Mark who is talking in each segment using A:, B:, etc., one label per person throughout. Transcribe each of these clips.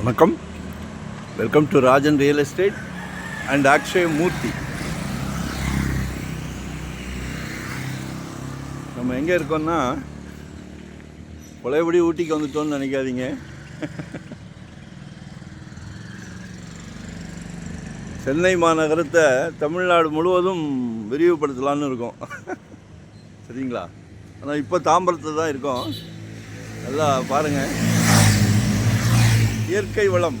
A: வணக்கம். Welcome to Rajan real estate and Akshay Murthy. நம்ம எங்கே இருக்கோம்னா பழையபடி ஊட்டிக்கு வந்துட்டோம்னு நினைக்காதீங்க. சென்னை மாநகரத்தை தமிழ்நாடு முழுவதும் விரிவுபடுத்தலான்னு இருக்கோம். சரிங்களா? ஆனால் இப்போ தாம்பரத்தில் தான் இருக்கோம். நல்லா பாருங்கள். இயற்கை வளம்,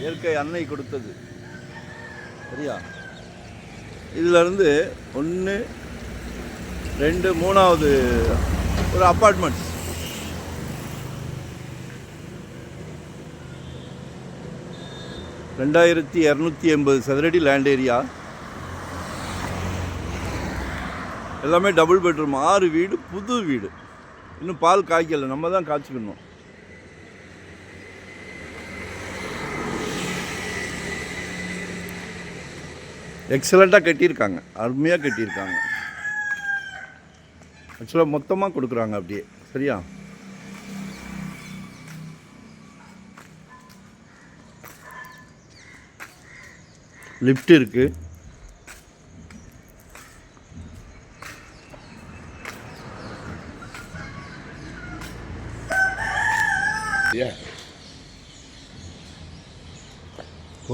A: இயற்கை அன்னை கொடுத்தது. சரியா? இதிலிருந்து 1, 2, 3வது ஒரு அப்பார்ட்மெண்ட்ஸ். $2280 சதுரடி லேண்ட் ஏரியா. எல்லாமே டபுள் பெட்ரூம், 6 வீடு, புது வீடு. இன்னும் பால் காய்க்கலை, நம்ம தான் காய்ச்சிக்கணும். எக்ஸலண்ட்டாக கட்டியிருக்காங்க, அருமையாக கட்டியிருக்காங்க. ஆக்சுவலாக மொத்தமாக கொடுக்குறாங்க அப்படியே. சரியா? லிஃப்ட் இருக்குது.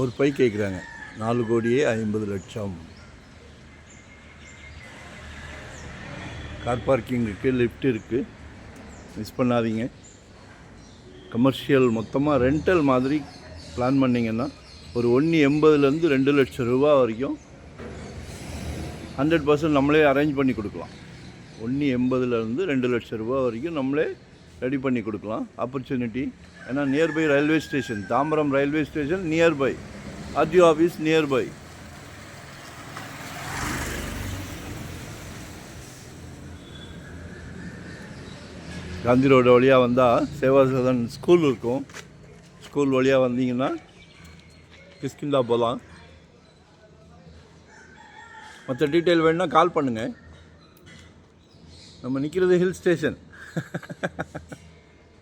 A: ஒரு பை கேட்குறாங்க. 4,50,00,000. கார் பார்க்கிங் இருக்குது, லிஃப்ட் இருக்குது. மிஸ் பண்ணாதீங்க. கமர்ஷியல் மொத்தமாக ரெண்டல் மாதிரி பிளான் பண்ணிங்கன்னா ஒரு 1,80,000 2 லட்சம் ரூபா வரைக்கும் 100% நம்மளே அரேஞ்ச் பண்ணி கொடுக்கலாம். 1,80,000 2 லட்சம் ரூபா வரைக்கும் நம்மளே ரெடி பண்ணி கொடுக்கலாம். ஆப்பர்ச்சுனிட்டி. ஏன்னா nearby railway station, Tambaram railway station nearby, RTO office nearby. Gandhi road வழியாக வந்தால் சேவா சதன் ஸ்கூல் இருக்கும். ஸ்கூல் வழியாக வந்தீங்கன்னா கிஷ்கிந்தா போகலாம். மற்ற டீட்டெயில் வேணுன்னா கால் பண்ணுங்கள். நம்ம நிற்கிறது ஹில் ஸ்டேஷன்.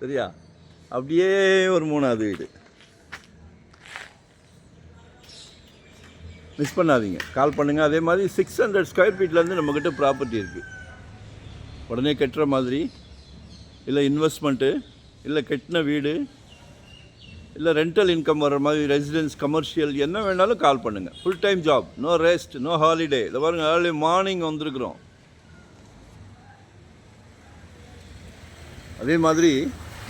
A: சரியா? அப்படியே ஒரு 3வது வீடு. மிஸ் பண்ணாதீங்க, கால் பண்ணுங்கள். அதே மாதிரி 600 ஸ்கொயர் ஃபீட்லேருந்து நம்மக்கிட்ட ப்ராப்பர்ட்டி இருக்குது. உடனே கட்டுற மாதிரி, இல்லை இன்வெஸ்ட்மெண்ட்டு, இல்லை கட்டின வீடு, இல்லை ரெண்டல் இன்கம் வர்ற மாதிரி ரெசிடென்ஸ், கமர்ஷியல், என்ன வேணாலும் கால் பண்ணுங்கள். Full time job, no rest, no holiday. இதை பாருங்கள், ஏர்லி மார்னிங் வந்திருக்குறோம். அதே மாதிரி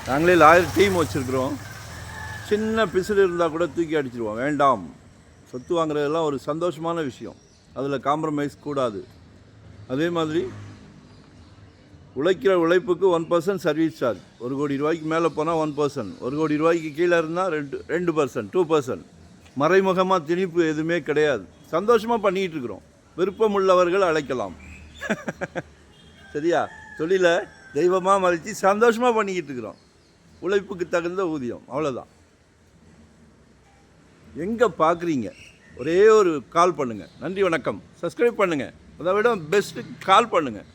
A: நாங்களே லாயர் டீம் வச்சுருக்குறோம். சின்ன பிசில் இருந்தால் கூட தூக்கி அடிச்சிடுவோம். வேண்டாம். சொத்து வாங்குறதெல்லாம் ஒரு சந்தோஷமான விஷயம், அதில் காம்ப்ரமைஸ் கூடாது. அதே மாதிரி உழைக்கிற உழைப்புக்கு 1% சர்வீஸ் சார்ஜ். 1 கோடி ரூபாய்க்கு மேலே போனால் 1%, 1 கோடி ரூபாய்க்கு கீழே இருந்தால் 2%, 2%. மறைமுகமாக திணிப்பு எதுவுமே கிடையாது. சந்தோஷமாக பண்ணிக்கிட்டு இருக்கிறோம். விருப்பம் உள்ளவர்கள் அழைக்கலாம். சரியா? தொழிலை தெய்வமாக மதித்து சந்தோஷமாக பண்ணிக்கிட்டு இருக்கிறோம். உழைப்புக்கு தகுந்த ஊதியம், அவ்வளோதான். எங்கே பார்க்குறீங்க? ஒரே ஒரு கால் பண்ணுங்கள். நன்றி, வணக்கம். சப்ஸ்கிரைப் பண்ணுங்கள். அதை விட பெஸ்ட்டு கால் பண்ணுங்கள்.